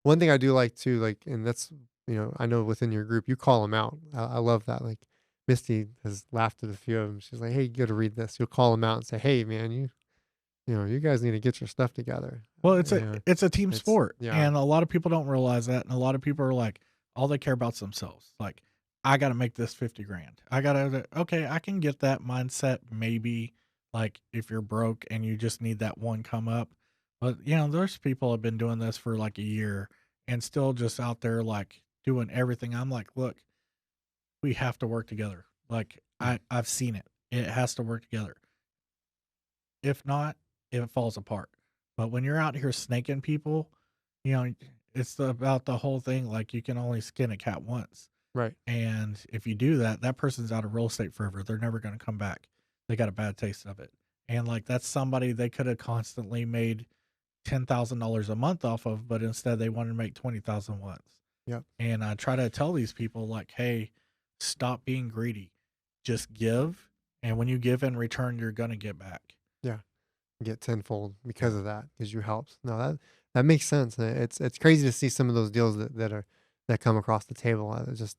One thing I do like too, like, and that's, I know within your group, you call them out. I love that. Like, Misty has laughed at a few of them. She's like, "Hey, you got to read this." You'll call them out and say, "Hey, man, you guys need to get your stuff together." Well, You know, it's a team it's sport, yeah, and a lot of people don't realize that, and a lot of people are like, all they care about's themselves. Like, I got to make this 50 grand. I got to, okay, I can get that mindset maybe, like if you're broke and you just need that one come up. But there's people have been doing this for like a year and still just out there like doing everything. I'm like, look, we have to work together. Like mm, I've seen it. It has to work together. If not, it falls apart. But when you're out here snaking people, you know, it's about the whole thing. Like you can only skin a cat once. right. And if you do that, that person's out of real estate forever. They're never going to come back. They got a bad taste of it. And like that's somebody they could have constantly made $10,000 a month off of, but instead they wanted to make 20,000 once. Yep. And I try to tell these people like, hey, stop being greedy. Just give. And when you give in return, you're going to get back. Yeah. Get tenfold because Yeah. of that, because you helped. No, that makes sense. It's crazy to see some of those deals that come across the table. It's just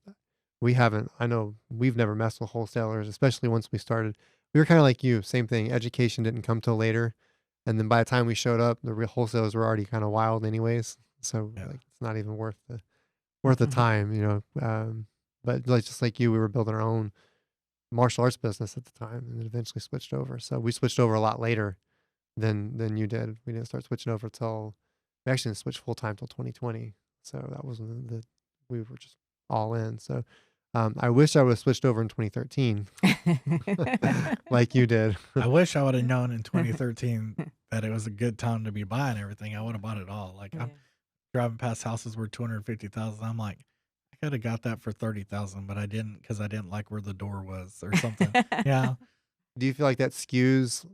we haven't. I know we've never messed with wholesalers, especially once we started. We were kind of like you, same thing. Education didn't come till later, and then by the time we showed up, the real wholesalers were already kind of wild, anyways. So Yeah. like, it's not even worth the time, but like just like you, we were building our own martial arts business at the time, and then eventually switched over. So we switched over a lot later than you did. We didn't start switching over till we actually didn't switch full time till 2020. So that wasn't we were just all in. So I wish I would have switched over in 2013 like you did. I wish I would have known in 2013 that it was a good time to be buying everything. I would have bought it all. Like I'm Yeah. driving past houses worth 250,000. I'm like, I could have got that for 30,000, but I didn't because I didn't like where the door was or something. Yeah. Do you feel like that skews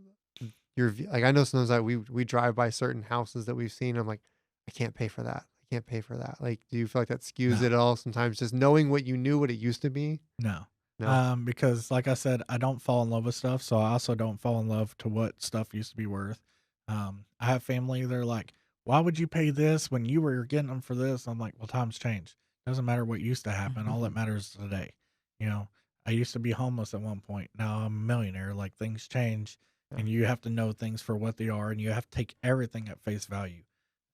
like I know sometimes that we drive by certain houses that we've seen. I'm like, I can't pay for that. I can't pay for that. Like, do you feel like that skews No. it all sometimes? Just knowing what you knew, what it used to be. No. No. Because like I said, I don't fall in love with stuff, so I also don't fall in love to what stuff used to be worth. I have family, they're like, "Why would you pay this when you were getting them for this?" I'm like, "Well, times change. Doesn't matter what used to happen. All that matters is today." You know, I used to be homeless at one point. Now I'm a millionaire. Like things change, Yeah. and you have to know things for what they are, and you have to take everything at face value.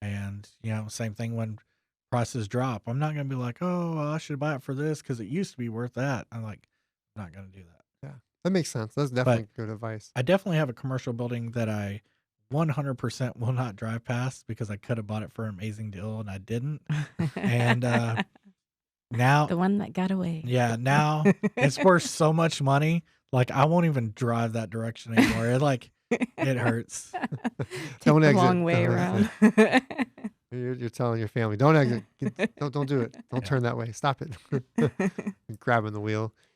And same thing when prices drop. I'm not gonna be like, "Oh, well, I should buy it for this because it used to be worth that." I'm like, I'm not gonna do that. Yeah. That makes sense. That's But definitely good advice. I definitely have a commercial building that I 100% will not drive past because I could have bought it for an amazing deal and I didn't. And now, The one that got away. yeah, now it's worth so much money. Like I won't even drive that direction anymore. It hurts. Take Don't the exit. long way Don't around. exit. You're telling your family, don't exit. Don't do it. Don't Yeah. turn that way. Stop it. Grabbing the wheel.